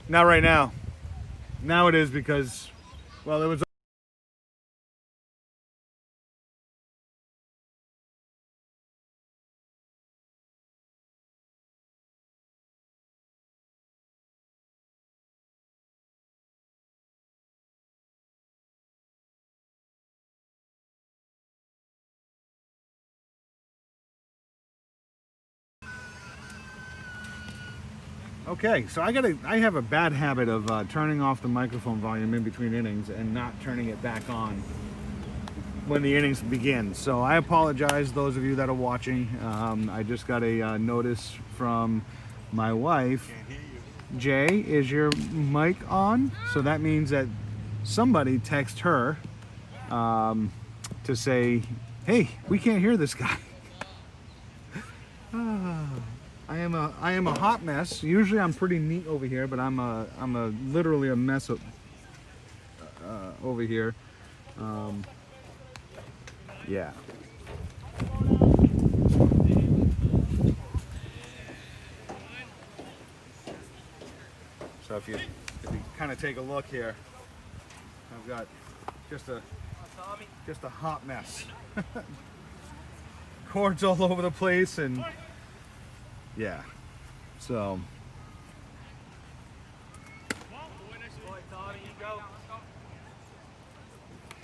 Not right now. Now it is because, well, it was. Okay, so I have a bad habit of turning off the microphone volume in between innings and not turning it back on when the innings begin. So I apologize, those of you that are watching. I just got a notice from my wife. Jay, is your mic on? So that means that somebody texted her to say, hey, we can't hear this guy. I am a hot mess. Usually I'm pretty neat over here, but I'm literally a mess over here. Yeah. So if you kind of take a look here, I've got just a hot mess. Cords all over the place, and yeah. So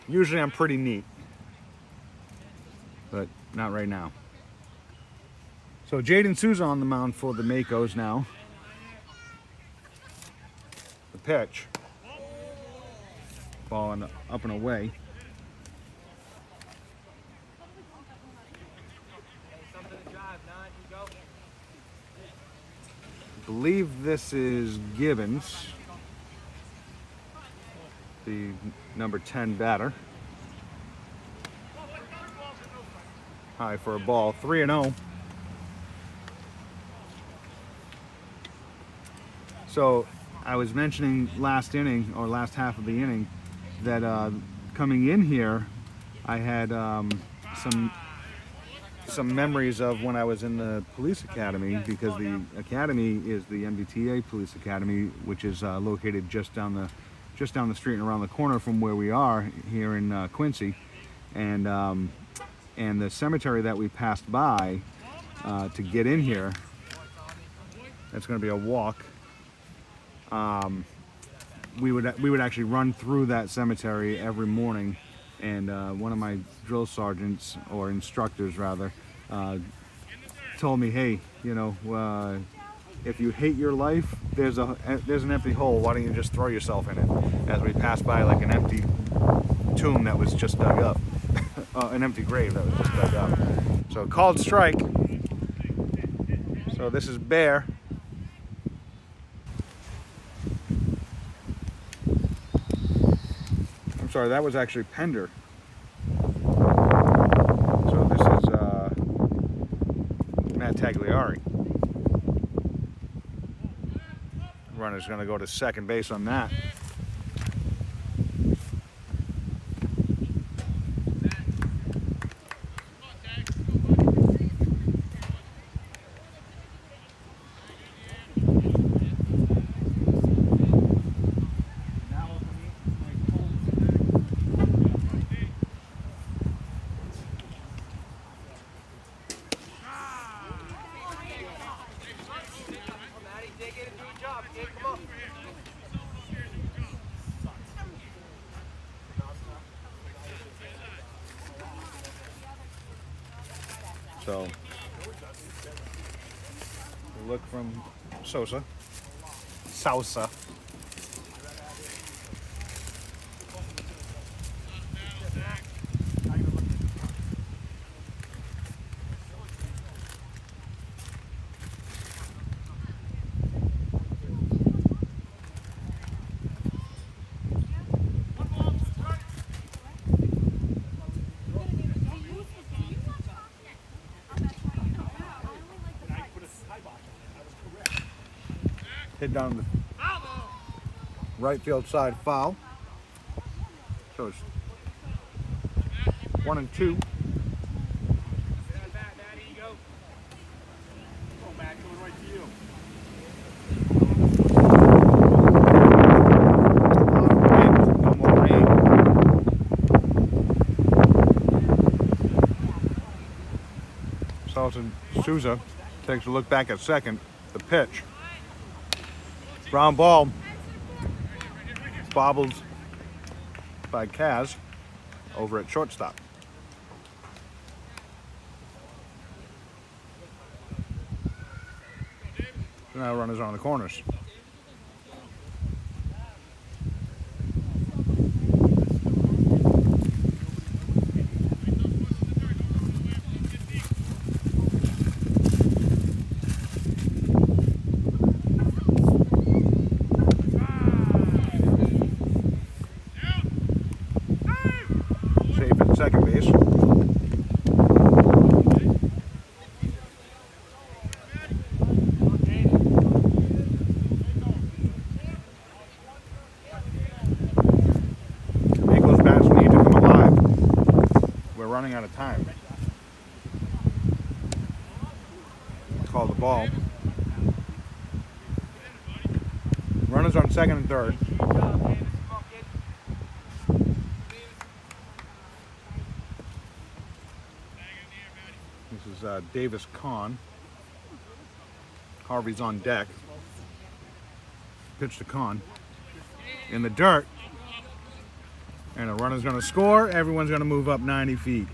usually I'm pretty neat, but not right now. So Jade and Souza on the mound for the Makos now. The pitch. Ball up and away. I believe this is Gibbons, the number 10 batter. High for a ball, 3-0. So I was mentioning last inning, or last half of the inning, that coming in here, I had some memories of when I was in the police academy, because the academy is the MBTA Police Academy, which is located just down the street and around the corner from where we are here in Quincy, and the cemetery that we passed by to get in here. That's going to be a walk. We would actually run through that cemetery every morning, and one of my drill sergeants, or instructors rather, told me, hey, you know, if you hate your life, there's an empty hole. Why don't you just throw yourself in it? As we passed by like an empty tomb that was just dug up, an empty grave that was just dug up. So called strike. So this is Bear. I'm sorry, that was actually Pender. So this is Matt Tagliari. Runner's going to go to second base on that. So, look from Sousa. Hit down the right field side, foul. So it's 1-2. Souza takes a look back at second. The pitch. Ground ball. Bobbled by Kaz over at shortstop. Now runners on the corners. Safe at second base. Running out of time. Call the ball. Runners on second and third. This is Davis Kahn. Harvey's on deck. Pitch to Kahn. In the dirt. And a runner's going to score. Everyone's going to move up 90 feet.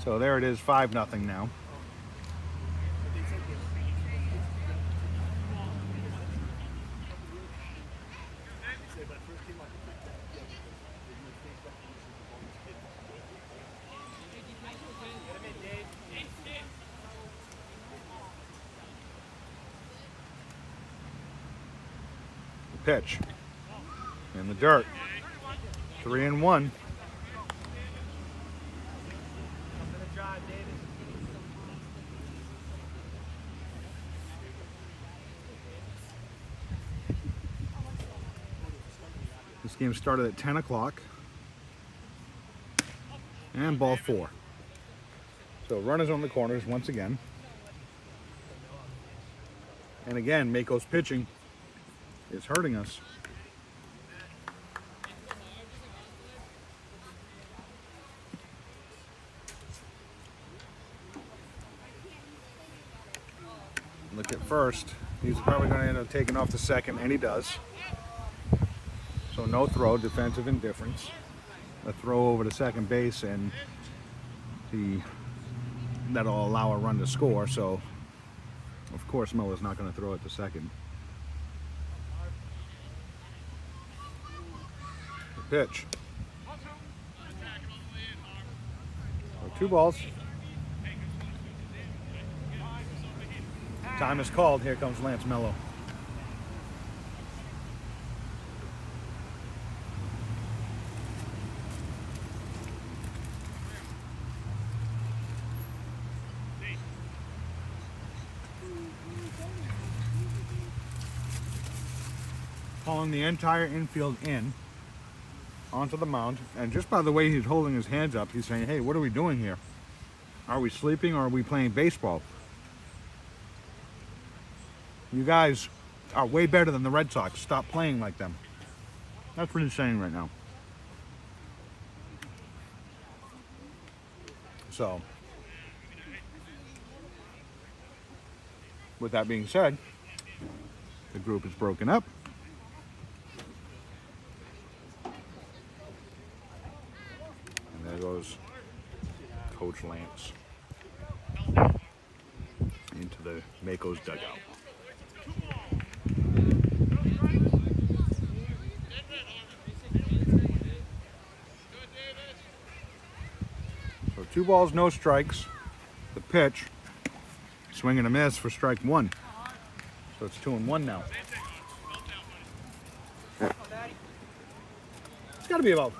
So there it is, 5-0 now. Pitch. In the dirt. 3-1. This game started at 10 o'clock. And ball 4. So runners on the corners once again. And again, Mako's pitching is hurting us. Look at first. He's probably going to end up taking off the second, and he does. So no throw, defensive indifference. A throw over to second base, and that'll allow a run to score. So, of course, Mo is not going to throw it to second. The pitch. So 2 balls. Time is called. Here comes Lance Mello. Calling the entire infield in onto the mound, and just by the way he's holding his hands up, he's saying, hey, what are we doing here? Are we sleeping or are we playing baseball? You guys are way better than the Red Sox. Stop playing like them. That's what he's saying right now. So, with that being said, the group is broken up. And there goes Coach Lance into the Mako's dugout. So 2 balls, no strikes. The pitch, swing and a miss for strike 1. So it's 2-1 now. It's got to be about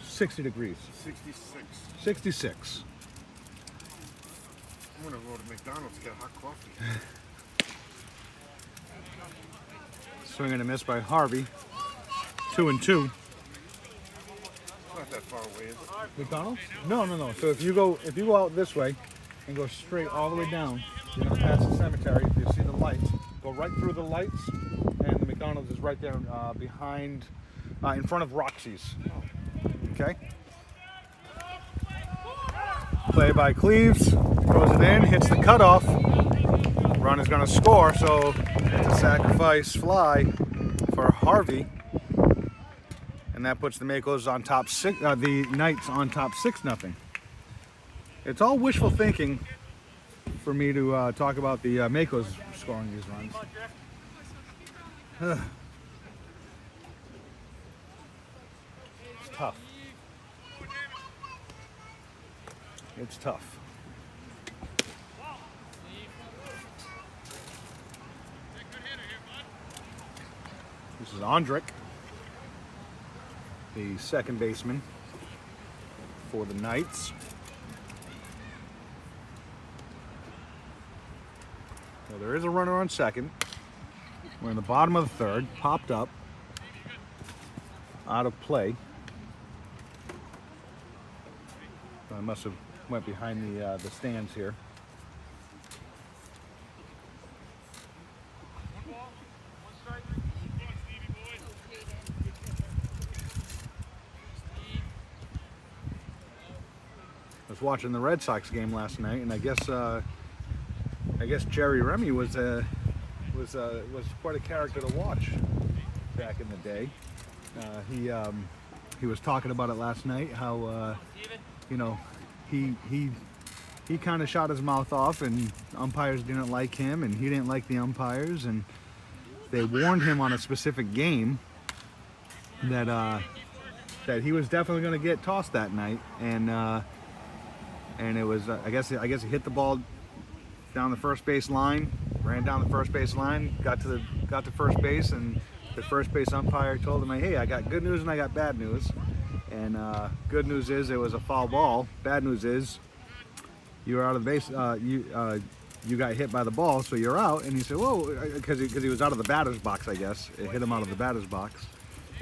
60 degrees. 66. 66. I'm gonna go to McDonald's to get hot coffee. Swing and a miss by Harvey. 2-2. It's not that far away, is it? McDonald's? No. So if you go out this way and go straight all the way down, you're gonna pass the cemetery. If you see the lights, go right through the lights, and the McDonald's is right there behind, in front of Roxy's. Okay. Play by Cleaves, throws it in, hits the cutoff. Run is going to score, so it's a sacrifice fly for Harvey. And that puts the Makos on top the Knights on top 6-0. It's all wishful thinking for me to talk about the Makos scoring these runs. It's tough. It's tough. This is Ondrick, the second baseman for the Knights. So there is a runner on second. We're in the bottom of the third, popped up, out of play. I must have went behind the stands here. I was watching the Red Sox game last night, and I guess Jerry Remy was quite a character to watch back in the day. He was talking about it last night, how he kind of shot his mouth off, and umpires didn't like him, and he didn't like the umpires, and they warned him on a specific game that he was definitely going to get tossed that night, and it was I guess he hit the ball down the first base line, ran down the first base line, got to first base, and the first base umpire told him, "Hey, I got good news and I got bad news." And good news is it was a foul ball. Bad news is you were out of the base. You got hit by the ball, so you're out. And he said, "Whoa," because he was out of the batter's box, I guess. It hit him out of the batter's box,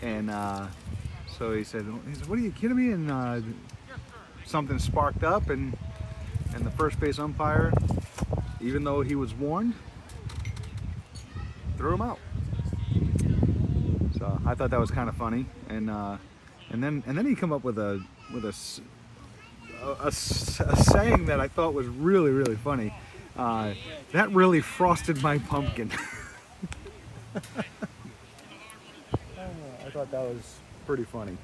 and so he said, "What are you kidding me?" And something sparked up, and the first base umpire, even though he was warned, threw him out. So I thought that was kind of funny, and then he come up with a saying that I thought was really, really funny. That really frosted my pumpkin. I thought that was pretty funny.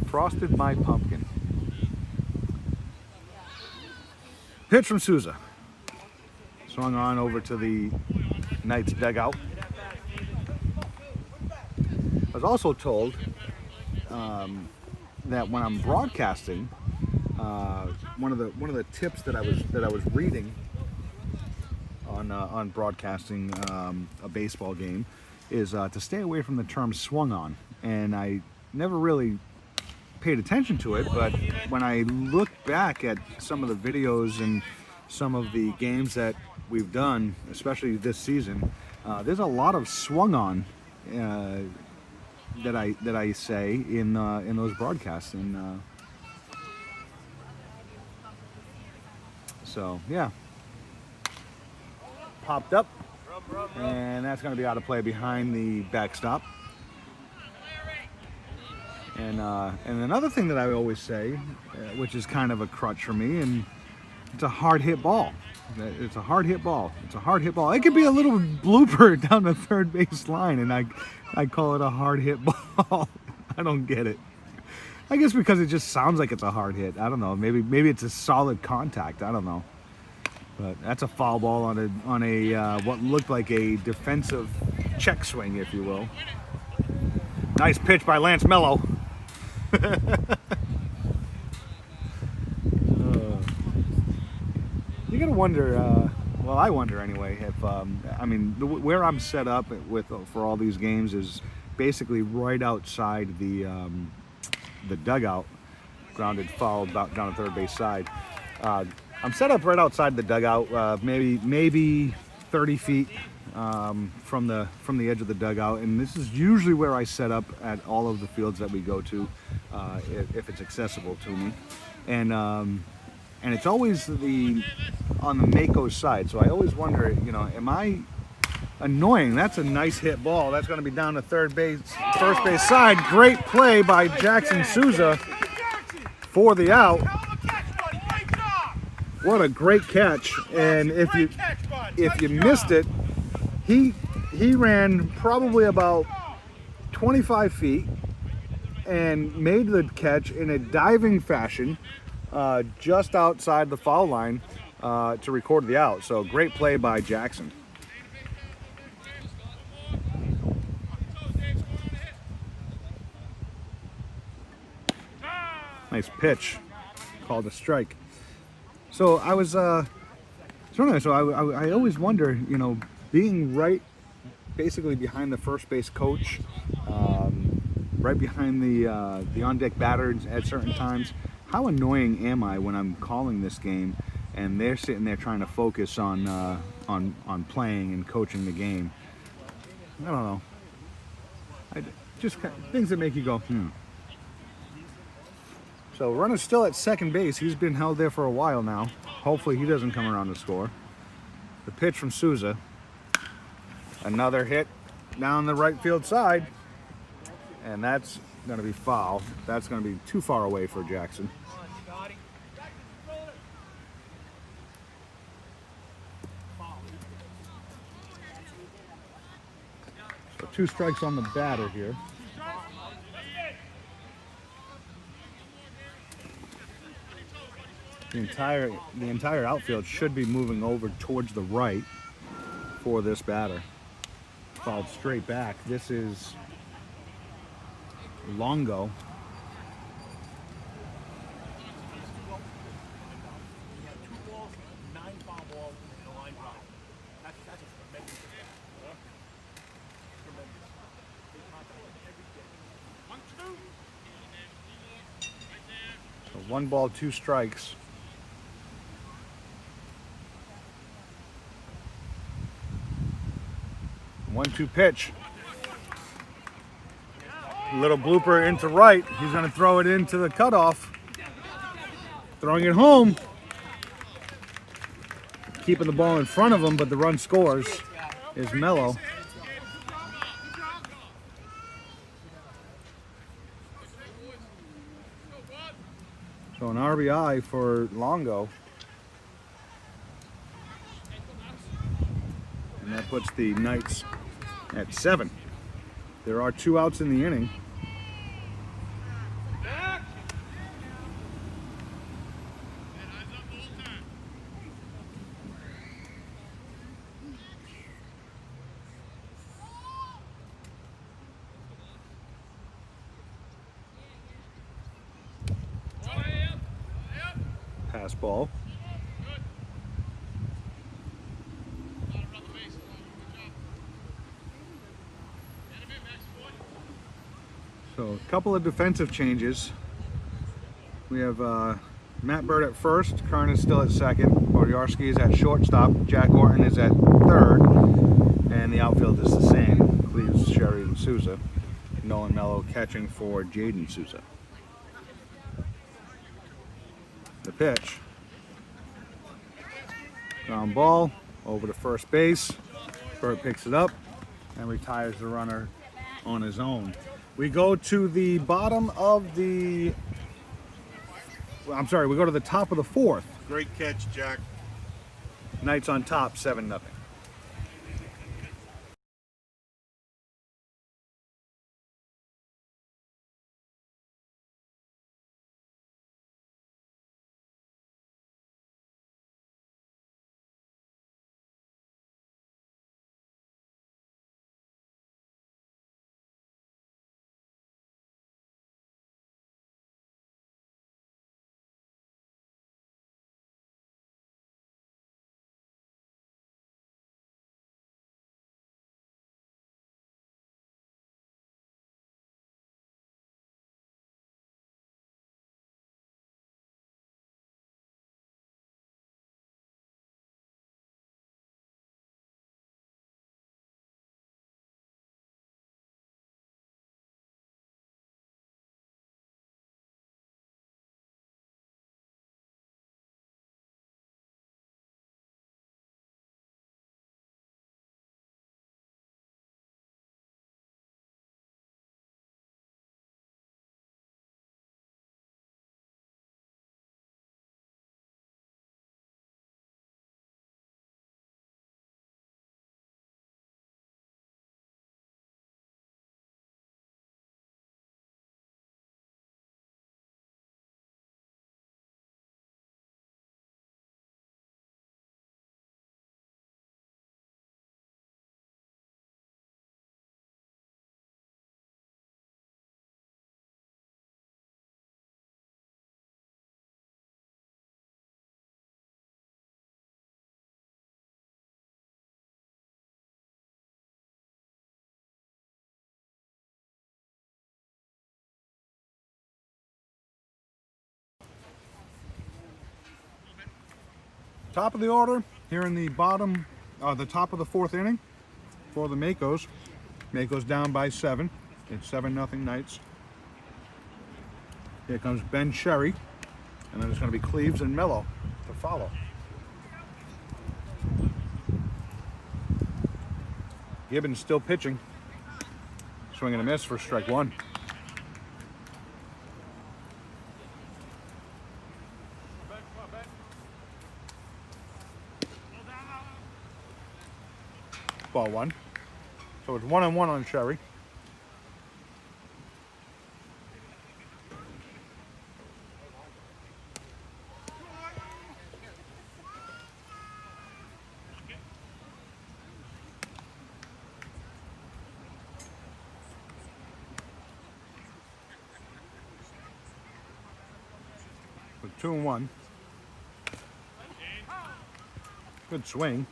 Frosted my pumpkin. Pitch from Souza. Swung on over to the Knights dugout. I was also told that when I'm broadcasting, one of the tips that I was reading on broadcasting a baseball game is to stay away from the term "swung on," and I never really paid attention to it, but when I look back at some of the videos and some of the games that we've done, especially this season, there's a lot of swung on that I say in those broadcasts, and so yeah, popped up, and that's going to be out of play behind the backstop. And another thing that I always say, which is kind of a crutch for me, and it's a hard hit ball. It's a hard hit ball. It's a hard hit ball. It could be a little blooper down the third base line, and I call it a hard hit ball. I don't get it. I guess because it just sounds like it's a hard hit. I don't know. Maybe it's a solid contact. I don't know. But that's a foul ball on a what looked like a defensive check swing, if you will. Nice pitch by Lance Mello. You gotta wonder. Well, I wonder anyway. If where I'm set up for all these games is basically right outside the dugout, grounded foul about down the third base side. I'm set up right outside the dugout, maybe 30 feet from the edge of the dugout, and this is usually where I set up at all of the fields that we go to, if it's accessible to me, and it's always on the Mako side. So I always wonder, am I annoying. That's a nice hit ball. That's going to be down to first base side. Great play by Jackson Souza for the out. What a great catch! And if you missed it, he ran probably about 25 feet and made the catch in a diving fashion just outside the foul line to record the out. So great play by Jackson. Nice pitch, called a strike. So I was I always wonder, you know, being right basically behind the first base coach, right behind the on-deck batters at certain times. How annoying am I when I'm calling this game and they're sitting there trying to focus on playing and coaching the game? I don't know. Just things that make you go, So runner's still at second base. He's been held there for a while now. Hopefully he doesn't come around to score. The pitch from Souza. Another hit down the right field side. And that's going to be foul. That's going to be too far away for Jackson. So 2 strikes on the batter here. The entire outfield should be moving over towards the right for this batter. Fouled straight back. This is Longo. So 1 ball, 2 strikes. One-two pitch. Little blooper into right. He's going to throw it into the cutoff. Throwing it home. Keeping the ball in front of him, but the run scores is Mello. So an RBI for Longo. And that puts the Knights at 7. There are 2 outs in the inning. Pass ball. So a couple of defensive changes. We have Matt Bird at first, Kern is still at second, Boriarski is at shortstop, Jack Orton is at third, and the outfield is the same. Cleves, Sherry, and Souza. Nolan Mello catching for Jaden Souza. The pitch. Ground ball over to first base. Bird picks it up and retires the runner on his own. We go to the bottom of the... I'm sorry, we go to the top of the 4th. Great catch, Jack. Knights on top, 7-0. Top of the order here in the bottom, the top of the 4th inning for the Makos. Makos down by 7. It's 7-0 Knights. Here comes Ben Sherry, and then it's going to be Cleaves and Mello to follow. Gibbons still pitching. Swing and a miss for strike 1. Ball 1. So it's 1-1 on Sherry. With 2-1. Good swing.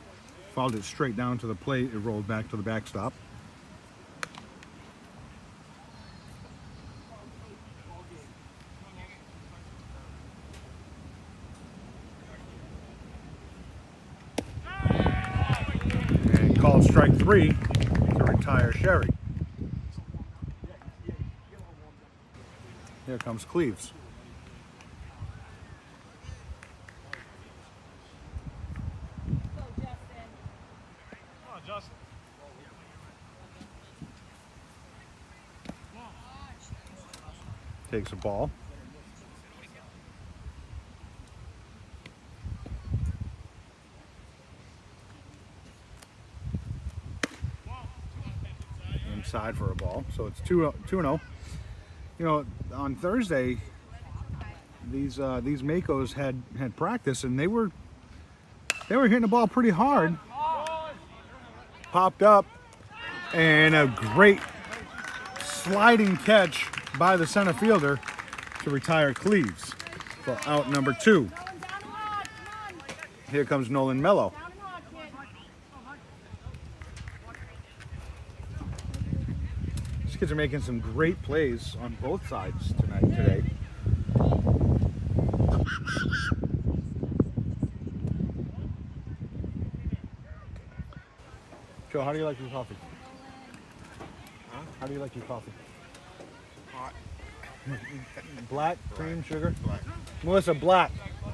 Fouled it straight down to the plate. It rolled back to the backstop. And called strike 3 to retire Sherry. Here comes Cleaves. Takes a ball. Inside for a ball. So it's 2-0. You know, on Thursday, these Makos had practice, and they were hitting the ball pretty hard. Popped up, and a great sliding catch by the center fielder to retire Cleaves for out number 2. Here comes Nolan Mello. These kids are making some great plays on both sides today. Joe, how do you like your coffee? Huh? How do you like your coffee? Hot. Black, cream, sugar? Black. Melissa, black. Oh,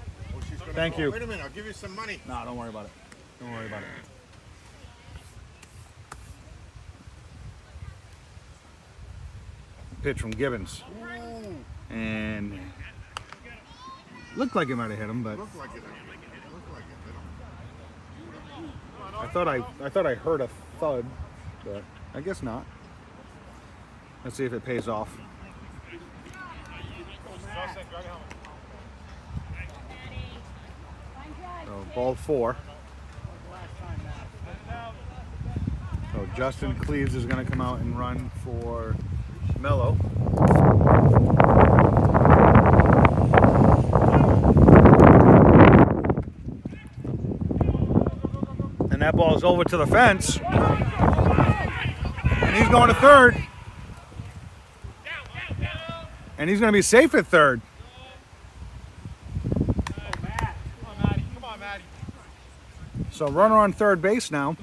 she's gonna Thank go. you. Wait a minute, I'll give you some money. No, don't worry about it. Don't worry about it. Pitch from Gibbons. Ooh, And looked like it might have hit him, but look like it. Look like it. I thought I heard a thud, but I guess not. Let's see if it pays off. So ball 4. So Justin Cleaves is going to come out and run for Mello. And that ball's over to the fence. And he's going to third. And he's going to be safe at third. So runner on third base now.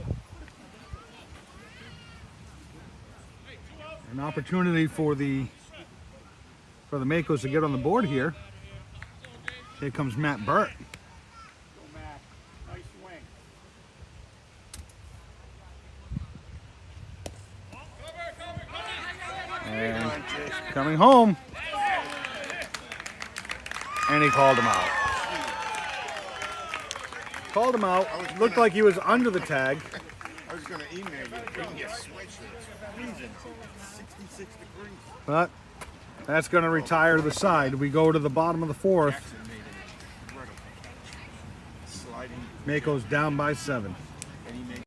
An opportunity for the Makos to get on the board here. Here comes Matt Burt. Nice swing. And coming home. And he called him out. Called him out. Looked like he was under the tag. I was gonna email you. We can get switched. It's freezing. 66 degrees. But that's going to retire to the side. We go to the bottom of the 4th. Jackson made an incredible sliding, Makos down by 7. and he made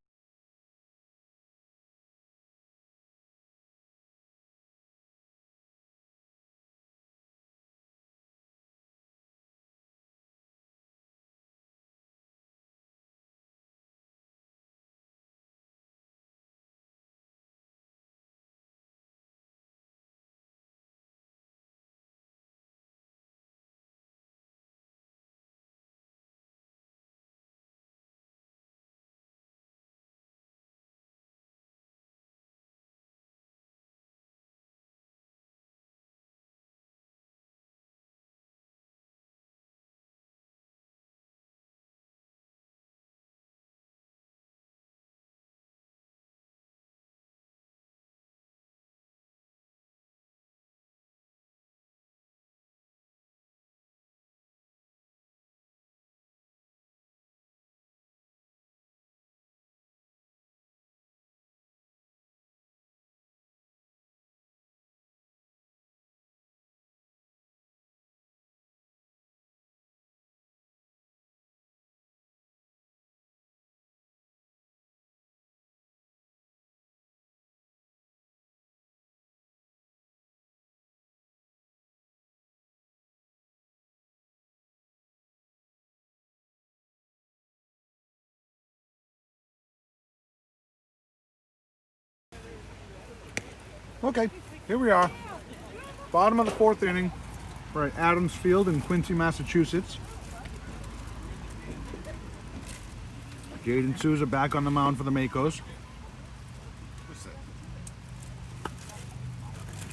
Okay, here we are. Bottom of the 4th inning. We're at Adams Field in Quincy, Massachusetts. Jaden Souza back on the mound for the Makos. What's that?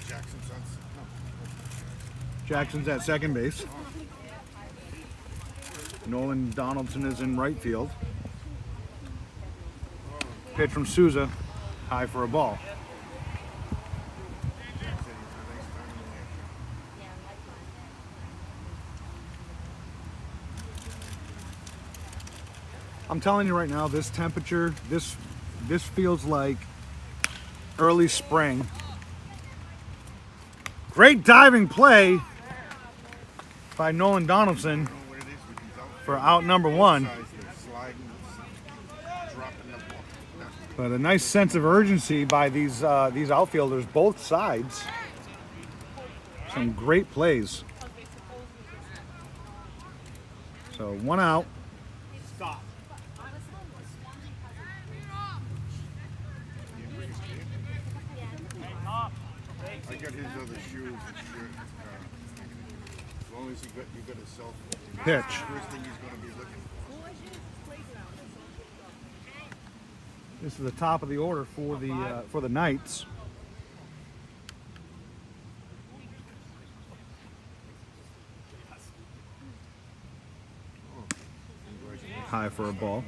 Jackson's on. No. Jackson's at second base. Nolan Donaldson is in right field. Pitch from Souza, high for a ball. I'm telling you right now, this temperature, this feels like early spring. Great diving play by Nolan Donaldson for out number 1. But a nice sense of urgency by these outfielders, both sides. Some great plays. So 1 out. I got his other shoes and shirt. As long as you got his cell phone. Pitch. First thing he's going to be looking for. This is the top of the order for the Knights. High for a ball.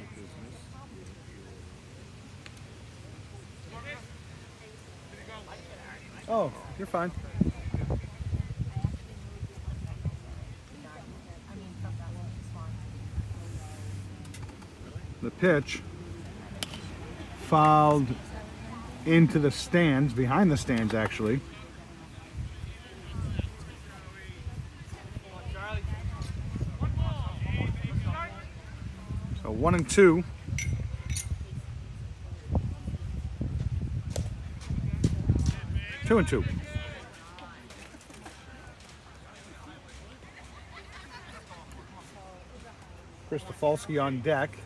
Oh, you're fine. The pitch fouled into the stands, behind the stands actually. So 1-2. Two and 2. Kristofalski on deck.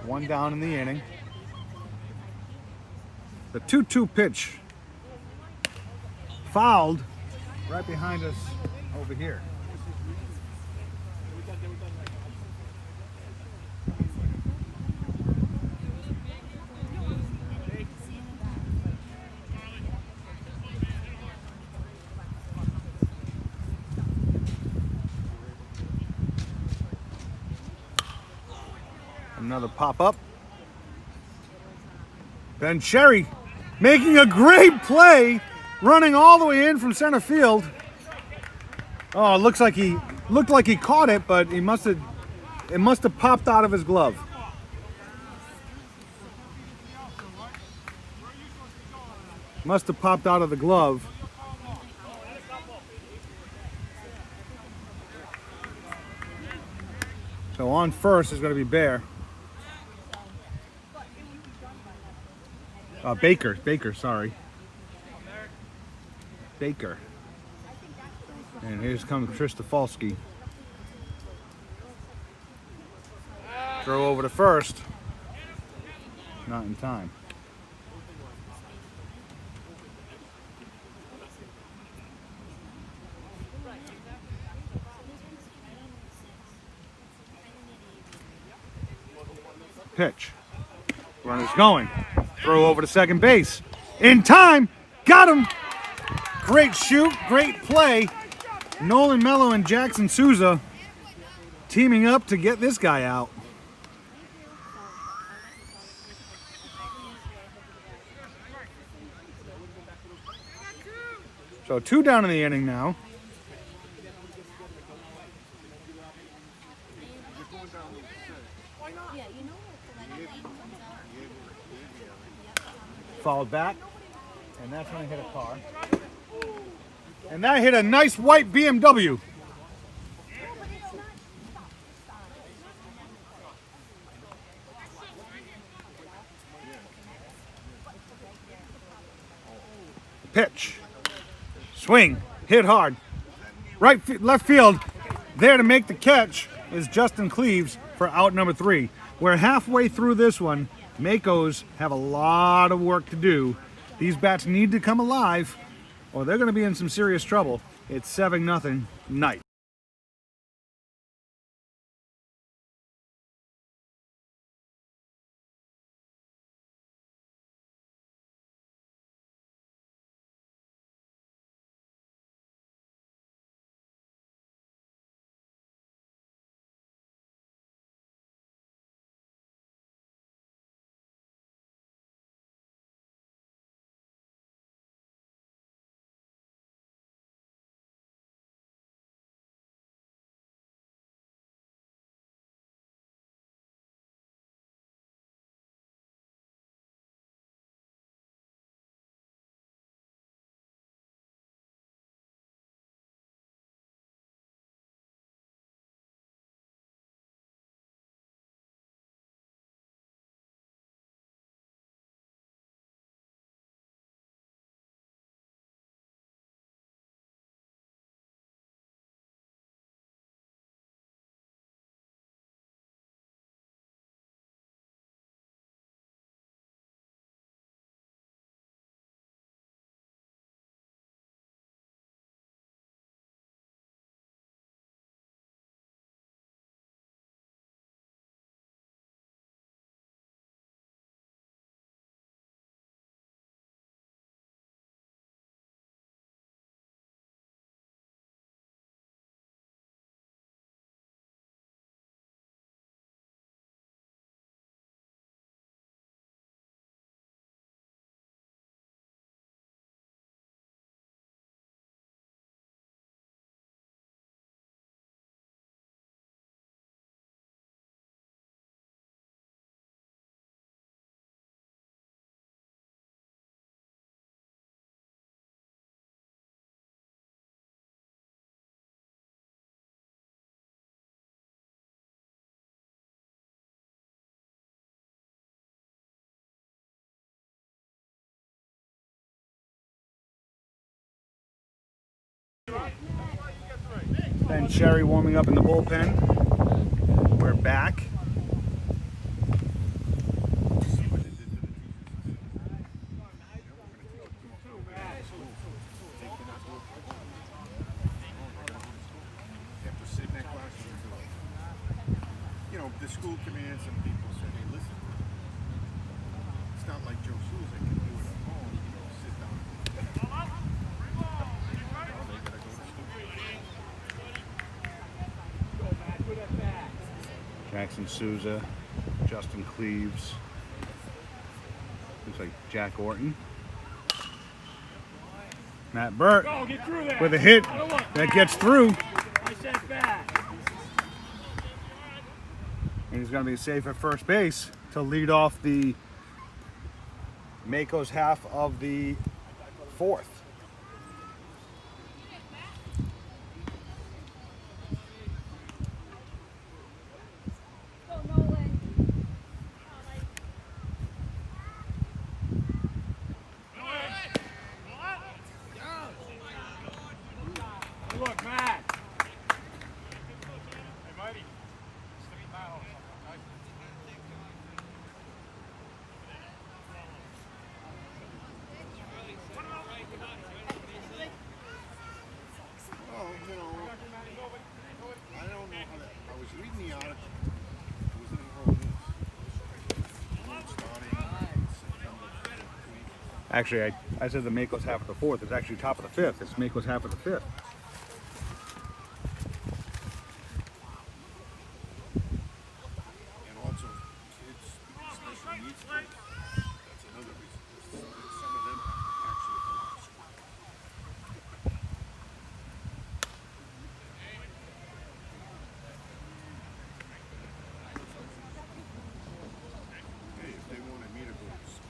1 down in the inning. The 2-2 pitch fouled right behind us over here. Another pop-up. Ben Cherry making a great play, running all the way in from center field. Oh, it looked like he caught it, but it must have popped out of his glove. Must have popped out of the glove. So on first is going to be Bear. Baker, sorry. Baker. And here's comes Kristofalski. Throw over to first. Not in time. Pitch. Runner's going. Throw over to second base. In time. Got him. Great shoot. Great play. Nolan Mello and Jackson Souza teaming up to get this guy out. So 2 down in the inning now. Fouled back, and that's when it hit a car. And that hit a nice white BMW. Pitch. Swing. Hit hard. Left field. There to make the catch is Justin Cleaves for out number 3. We're halfway through this one. Makos have a lot of work to do These bats need to come alive or they're going to be in some serious trouble. It's 7-0 Knight. And Sherry warming up in the bullpen. We're back. You know, the school commands and people say, hey, listen, it's not like Joe Souza can do it at home, you know, sit down. They gotta go to school. Jackson Souza, Justin Cleaves. Looks like Jack Orton. Matt Burt with a hit that gets through. And he's going to be safe at first base to lead off the Mako's half of the fourth. Look, Matt. Well, you know, I don't know how to, I was reading the article. It was in the World News. Starting September 15th. Actually, I said the Mako's half of the fourth. It's actually top of the fifth. It's Mako's half of the fifth. And also kids, special needs kids. That's another reason. Some of them actually go to school. Hey, if they wanted me to go to school,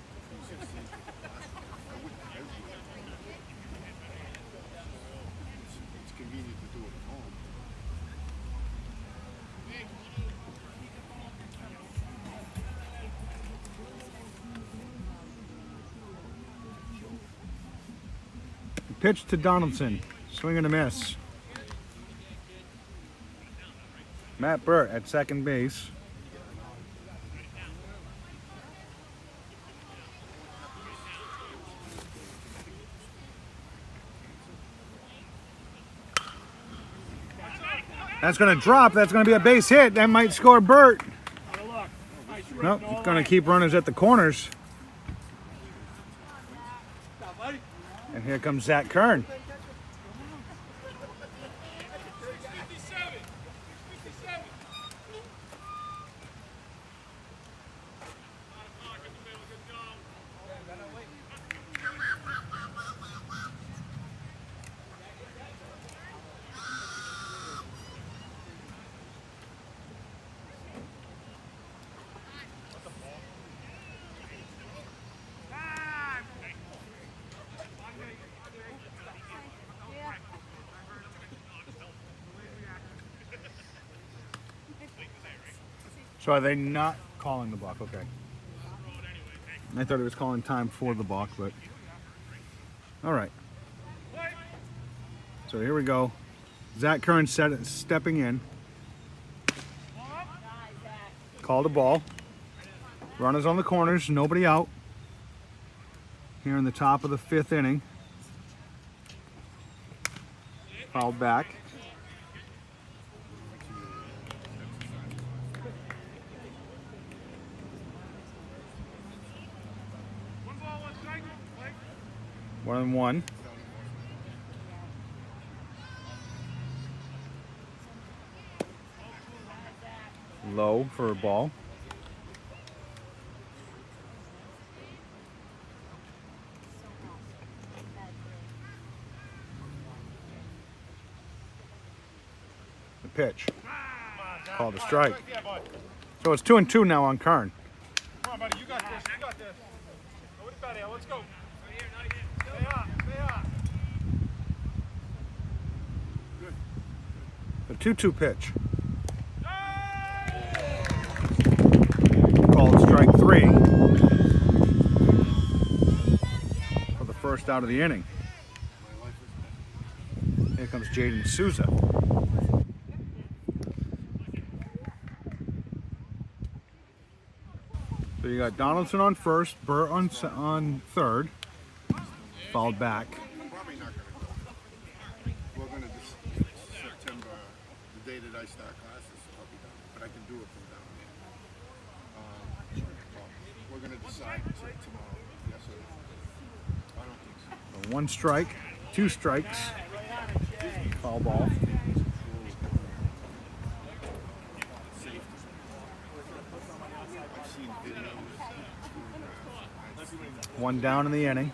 I wouldn't hesitate. It's convenient to do it at home. Pitch to Donaldson. Swing and a miss. Matt Burt at second base. That's going to drop. That's going to be a base hit. That might score Burt. Nope, it's going to keep runners at the corners. And here comes Zach Kern. So are they not calling the balk? Okay. I thought it was calling time for the balk, but all right. So here we go. Zach Kern stepping in. Called a ball. Runners on the corners, nobody out. Here in the top of the 5th inning. Fouled back. One and one. Low for a ball. The pitch. Called a strike. So it's 2-2 now on Kern. Come on, buddy, you got this. You got this. Go with the bat here. Let's go. Stay up. Stay up. The 2-2 pitch. Called strike 3 for the first out of the inning. Here comes Jaden Souza. So you got Donaldson on first, Burr on third, fouled back. Probably not going to go. We're going to September, the day that I start classes, so I'll be done. But I can do it from down there. We're going to decide tomorrow. Yes, sir. I don't think so. 1 strike, 2 strikes, foul ball. One down in the inning.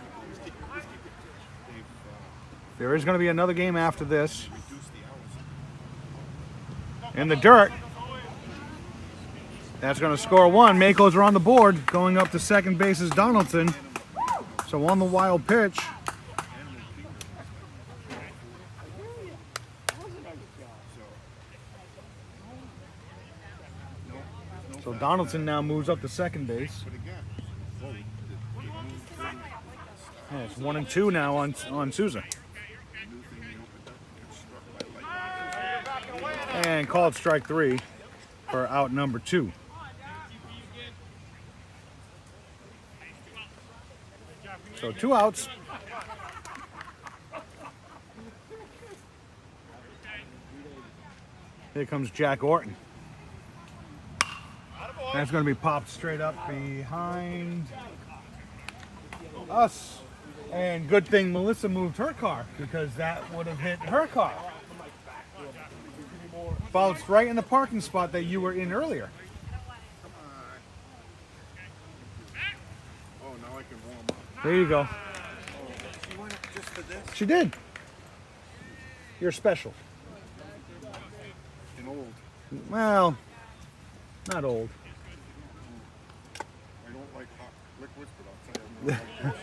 There is going to be another game after this. In the dirt. That's going to score 1. Makos are on the board. Going up to second base is Donaldson. So on the wild pitch. So Donaldson now moves up to second base. Yeah, it's 1-2 now on Souza. And called strike 3 for out number 2. So 2 outs. Here comes Jack Orton. That's going to be popped straight up behind us. And good thing Melissa moved her car, because that would have hit her car. Bounced right in the parking spot that you were in earlier. Oh, now I can warm up. There you go. She went just for this? She did. You're special. And old. Well, not old. I don't like hot liquids, but I'll tell you, I'm not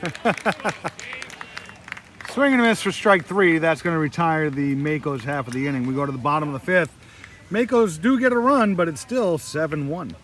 like this. Swing and a miss for strike 3. That's going to retire the Makos half of the inning. We go to the bottom of the 5th. Makos do get a run, but it's still 7-1.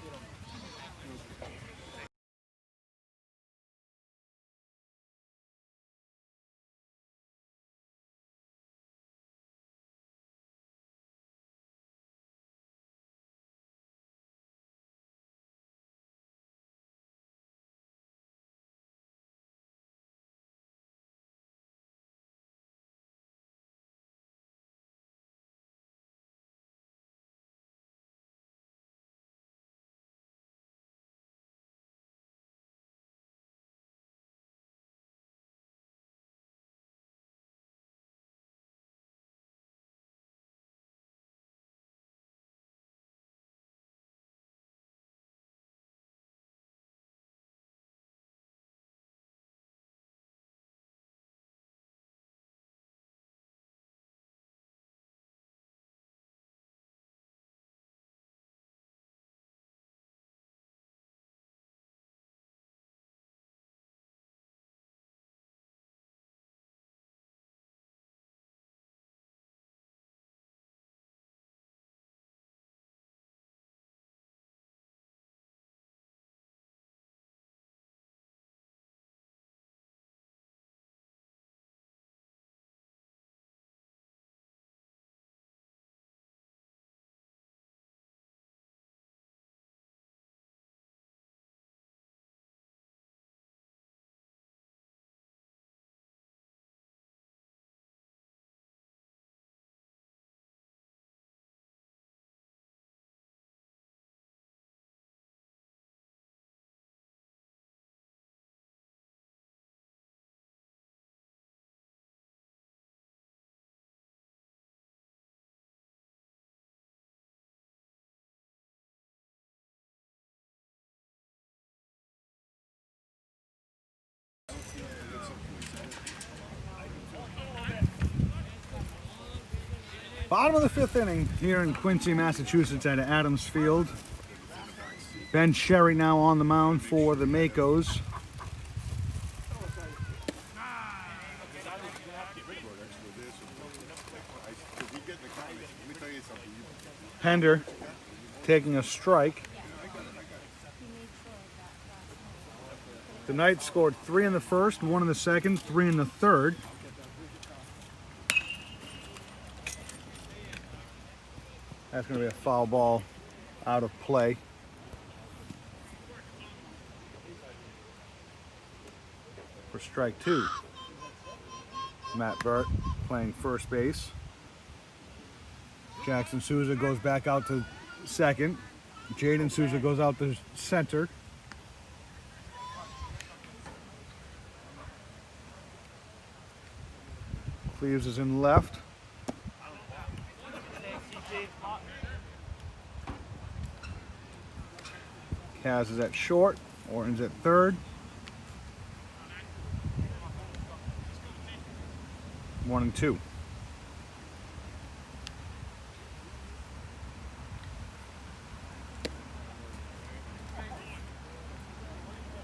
Bottom of the 5th inning here in Quincy, Massachusetts at Adams Field. Ben Sherry now on the mound for the Makos. Pender taking a strike. The Knights scored 3 in the first, 1 in the second, 3 in the third. That's going to be a foul ball out of play. For strike 2. Matt Burt playing first base. Jackson Souza goes back out to second. Jaden Souza goes out to center. Cleaves is in left. Kaz is at short. Orton's at third. 1 and 2.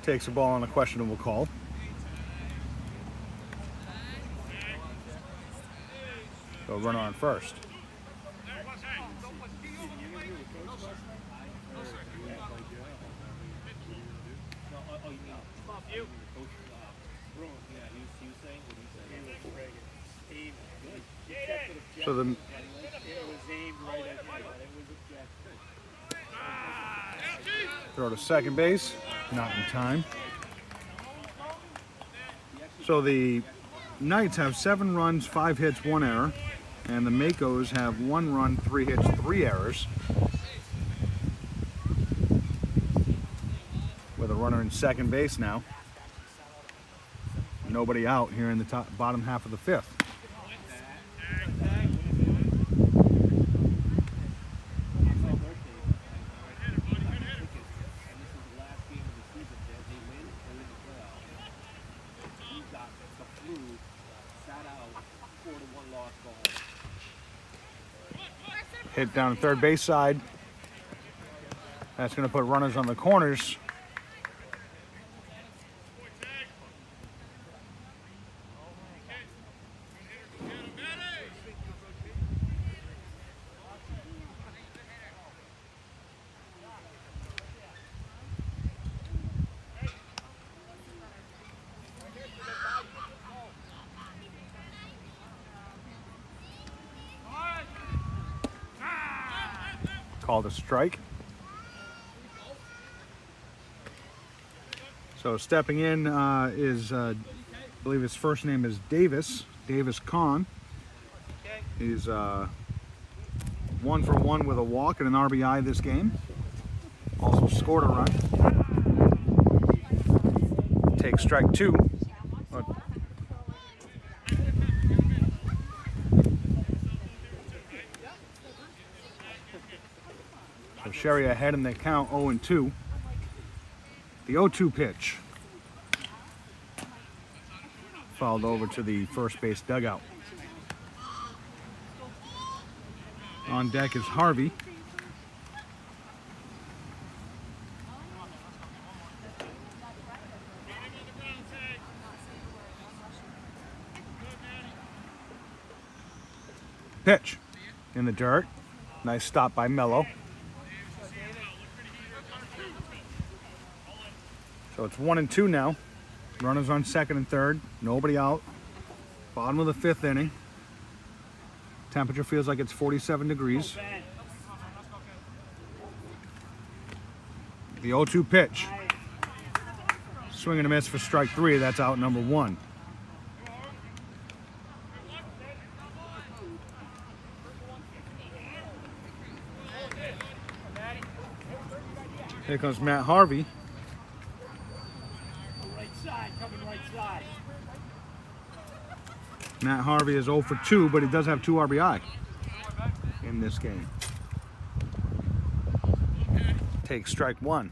Takes a ball on a questionable call. So runner on first. So the throw to second base, not in time. So the Knights have 7 runs, 5 hits, 1 error, and the Makos have 1 run, 3 hits, 3 errors. With a runner in second base now. Nobody out here in the bottom half of the 5th. Hit down third base side. That's going to put runners on the corners. Called a strike. So stepping in is, I believe his first name is Davis Kahn. He's 1 for 1 with a walk and an RBI this game. Also scored a run. Take strike 2. So Sherry ahead in the count, 0-2. The 0-2 pitch. Fouled over to the first base dugout. On deck is Harvey. Pitch in the dirt. Nice stop by Mello. So it's 1-2 now. Runners on second and third. Nobody out. Bottom of the 5th inning. Temperature feels like it's 47 degrees. The 0-2 pitch. Swing and a miss for strike 3. That's out number 1. Here comes Matt Harvey. Matt Harvey is 0 for 2, but he does have 2 RBI in this game. Take strike 1.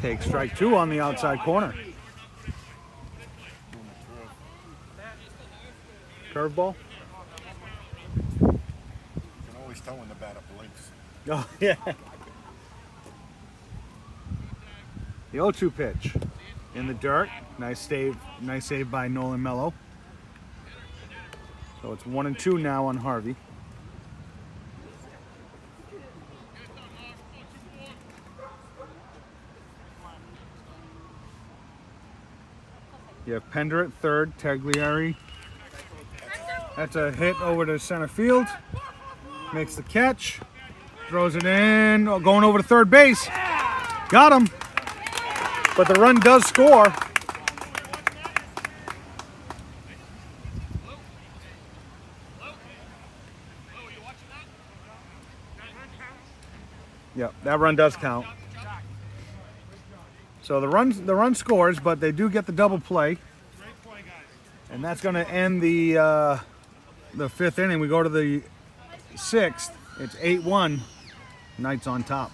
Take strike 2 on the outside corner. Curveball. You can always tell when the batter blinks. Oh, yeah. The 0-2 pitch. In the dirt. Nice save by Nolan Mello. So it's 1-2 now on Harvey. You have Pender at third, Tagliari. That's a hit over to center field. Makes the catch. Throws it in. Oh, going over to third base. Got him. But the run does score. Yep, that run does count. So the run scores, but they do get the double play, and that's going to end the 5th inning. We go to the 6th. It's 8-1. Knights on top.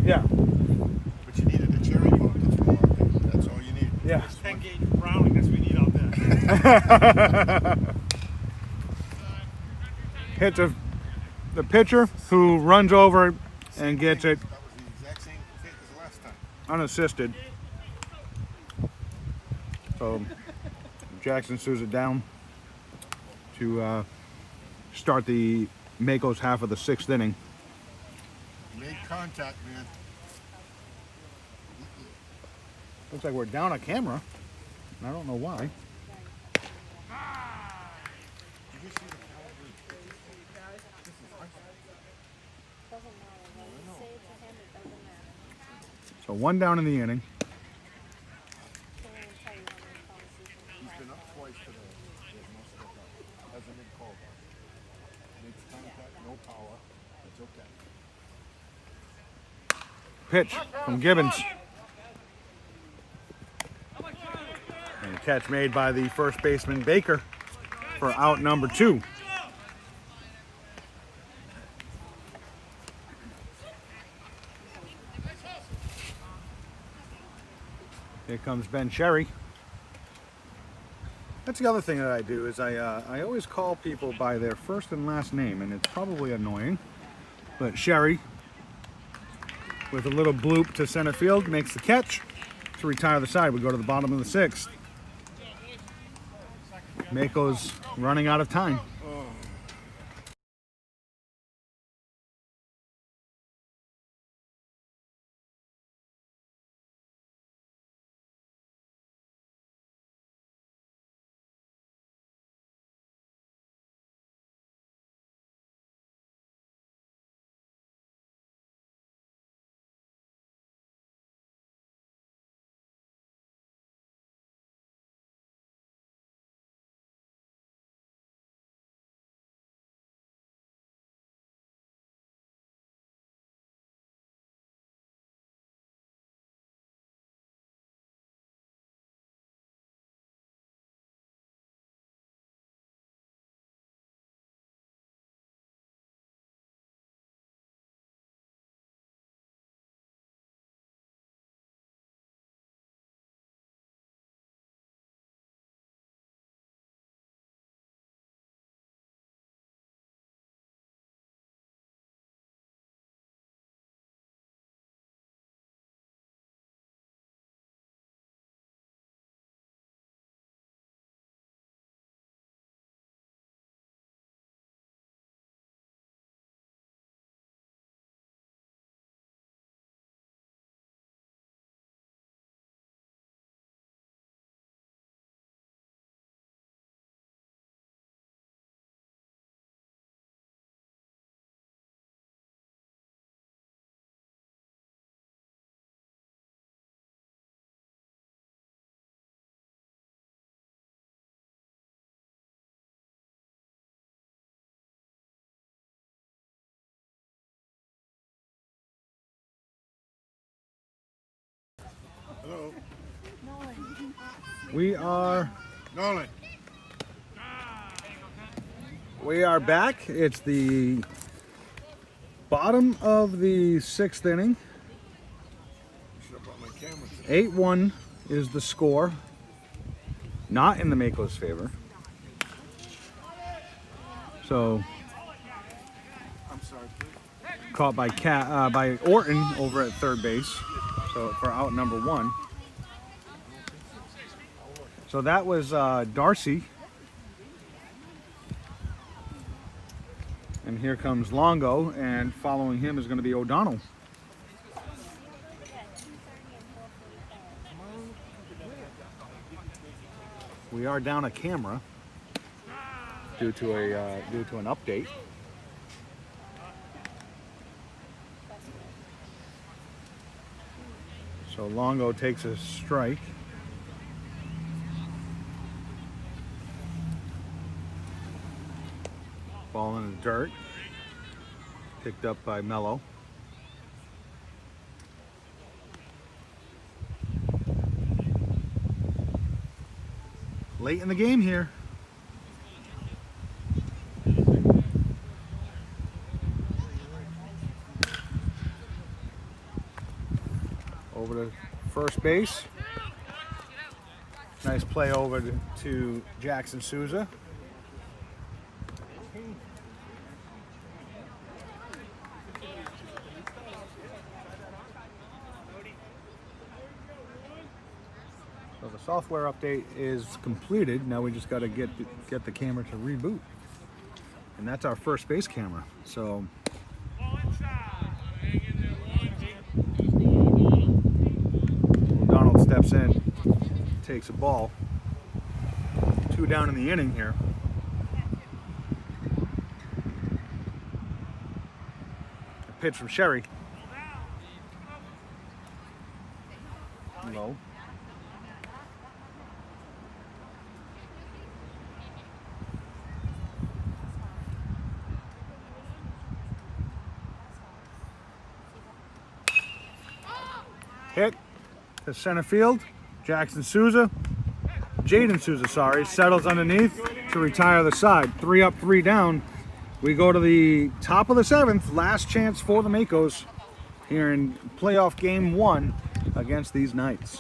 Yeah. But you needed a cherry bomb to throw out there. That's all you need. Yeah. 10 gauge Browning, that's what we need out there. Hit the pitcher who runs over and gets it That was the exact same hit as last time. unassisted. So Jackson Souza down to start the Mako's half of the 6th inning. You made contact, man. Looks like we're down a camera. I don't know why. Did you see the So 1 down in the inning. He's been up twice today. There's no stick up. Hasn't been called. Makes contact, no power. It's okay. Pitch from Gibbons. And a catch made by the first baseman Baker for out number 2. Here comes Ben Sherry. That's the other thing that I do is I always call people by their first and last name, and it's probably annoying. But Sherry, with a little bloop to center field, makes the catch to retire the side. We go to the bottom of the 6th. Mako's running out of time. Hello. Nolan. We are back. It's the bottom of the 6th inning. Should have brought my camera today. 8-1 is the score. Not in the Mako's favor. So I'm sorry, please. caught by Orton over at third base. So for out number 1. So that was Darcy. And here comes Longo, and following him is going to be O'Donnell. We are down a camera due to an update. So Longo takes a strike. Ball in the dirt. Picked up by Mello. Late in the game here. Over to first base. Nice play over to Jackson Souza. So the software update is completed. Now we just got to get the camera to reboot. And that's our first base camera. So Donald steps in, takes a ball. 2 down in the inning here. A pitch from Sherry. Low. Hit to center field. Jaden Souza, settles underneath to retire the side. 3 up, 3 down. We go to the top of the 7th. Last chance for the Makos here in playoff game 1 against these Knights.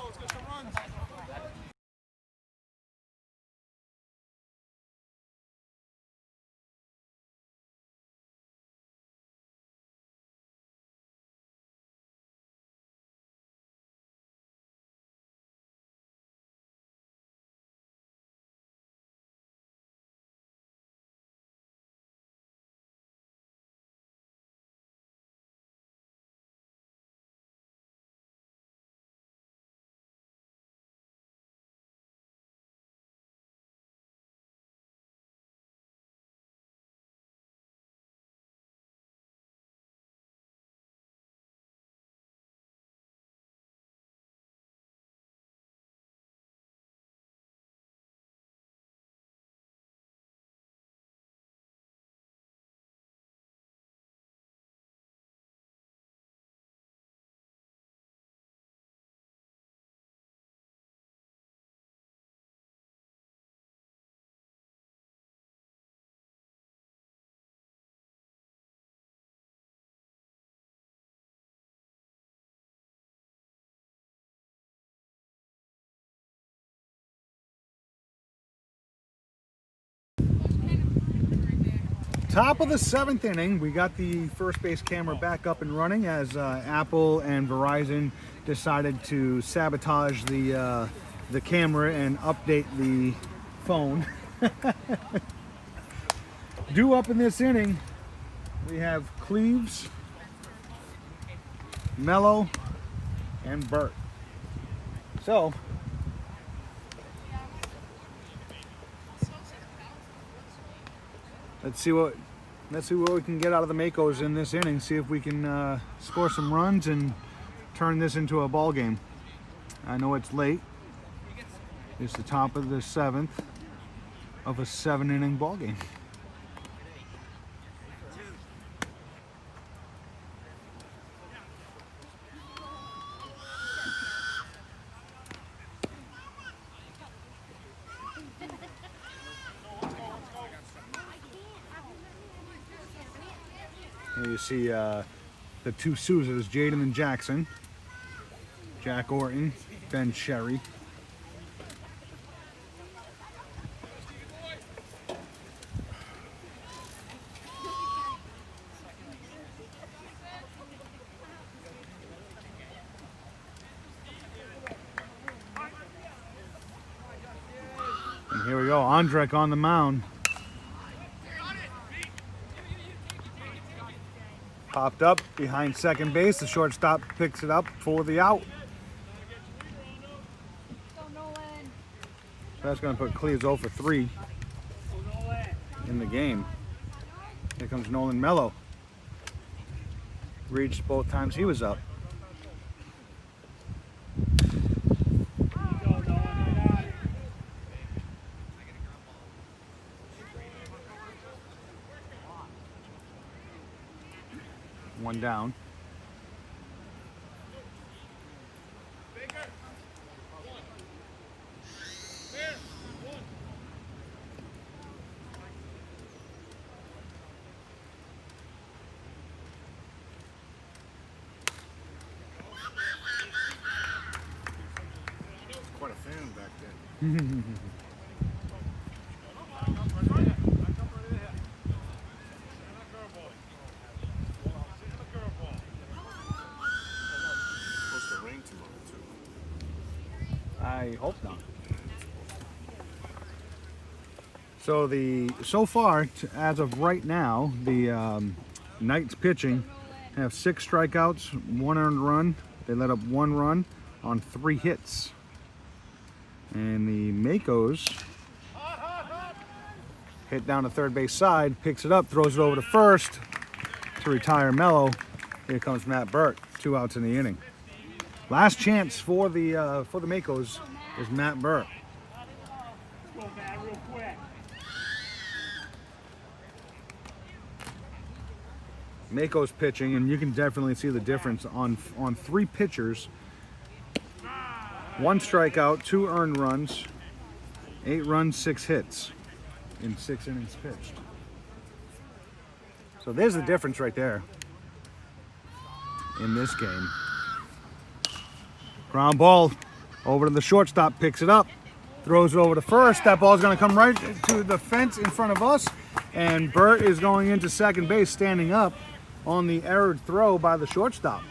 Top of the 7th inning, we got the first base camera back up and running as Apple and Verizon decided to sabotage the camera and update the phone. Due up in this inning, we have Cleaves, Mello, and Burt. So let's see what we can get out of the Makos in this inning. See if we can score some runs and turn this into a ball game. I know it's late. It's the top of the 7th of a 7-inning ball game. Here you see the two Sousas, Jaden and Jackson. Jack Orton, Ben Sherry. And here we go, Andrek on the mound. Popped up behind second base. The shortstop picks it up for the out. So that's going to put Clears 0 for 3 in the game. Here comes Nolan Mello. Reached both times he was up. One down. Quite a fan back then. Supposed to rain tomorrow too. I hope not. So so far, as of right now, the Knights pitching have 6 strikeouts, 1 earned run. They let up 1 run on 3 hits. And the Makos hit down the third base side, picks it up, throws it over to first to retire Mello. Here comes Matt Burt, 2 outs in the inning. Last chance for the Makos is Matt Burt. Makos pitching, and you can definitely see the difference on 3 pitchers. 1 strikeout, 2 earned runs, 8 runs, 6 hits in 6 innings pitched. So there's the difference right there in this game. Ground ball over to the shortstop, picks it up, throws it over to first. That ball's going to come right to the fence in front of us, and Burt is going into second base, standing up on the errored throw by the shortstop.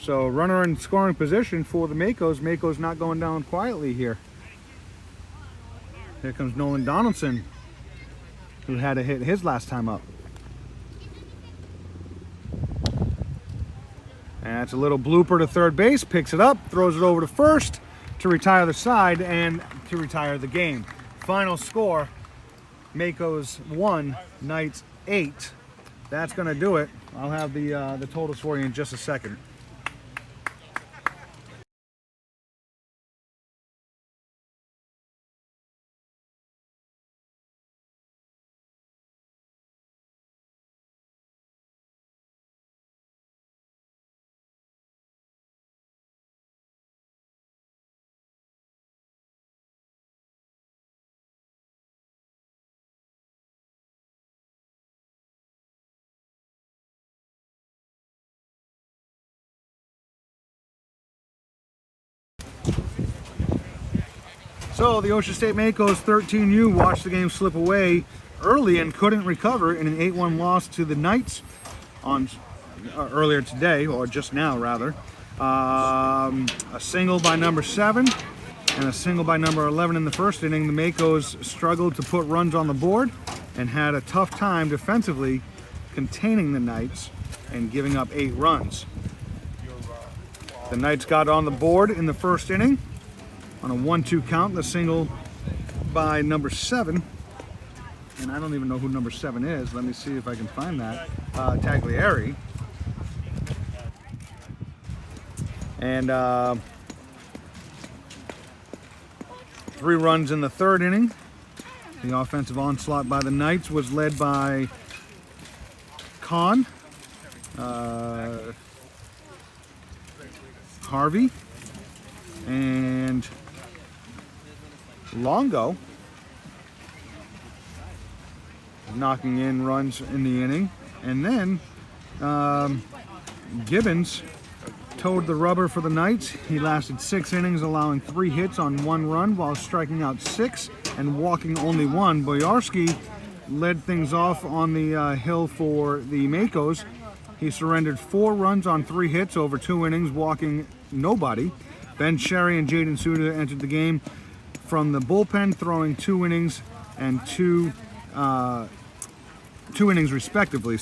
So runner in scoring position for the Makos. Makos not going down quietly here. Here comes Nolan Donaldson, who had to hit his last time up. And it's a little blooper to third base, picks it up, throws it over to first to retire the side and to retire the game. Final score, Makos 1, Knights 8. That's going to do it. I'll have the totals for you in just a second. So the Ocean State Makos 13U watched the game slip away early and couldn't recover in an 8-1 loss to the Knights on earlier today, or just now rather. A single by number 7 and a single by number 11 in the first inning. The Makos struggled to put runs on the board and had a tough time defensively containing the Knights and giving up 8 runs. The Knights got on the board in the first inning on a 1-2 count, the single by number 7. And I don't even know who number 7 is. Let me see if I can find that. Taglieri. And 3 runs in the third inning. The offensive onslaught by the Knights was led by Kahn, Harvey, and Longo. knocking in runs in the inning. And then Gibbons towed the rubber for the Knights. He lasted 6 innings, allowing 3 hits on 1 run while striking out 6 and walking only 1. Boyarski led things off on the hill for the Makos. He surrendered 4 runs on 3 hits over 2 innings, walking nobody. Ben Sherry and Jaden Suda entered the game from the bullpen, throwing 2 innings and 2 innings respectively.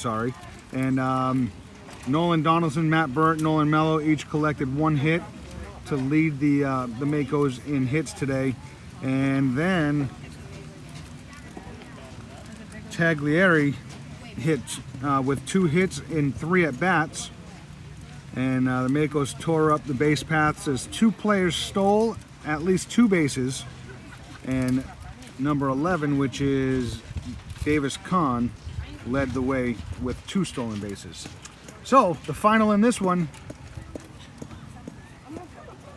And Nolan Donaldson, Matt Burt, Nolan Mello each collected 1 hit to lead the Makos in hits today. And then Taglieri hit with 2 hits in 3 at-bats. And the Makos tore up the base paths as 2 players stole at least 2 bases. And number 11, which is Davis Kahn, led the way with 2 stolen bases. So the final in this one,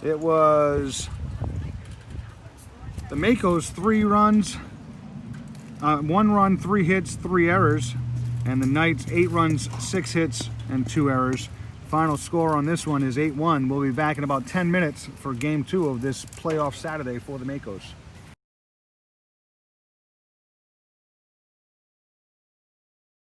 it was the Makos 3 runs, 1 run, 3 hits, 3 errors, and the Knights 8 runs, 6 hits, and 2 errors. Final score on this one is 8-1. We'll be back in about 10 minutes for Game 2 of this playoff Saturday for the Makos.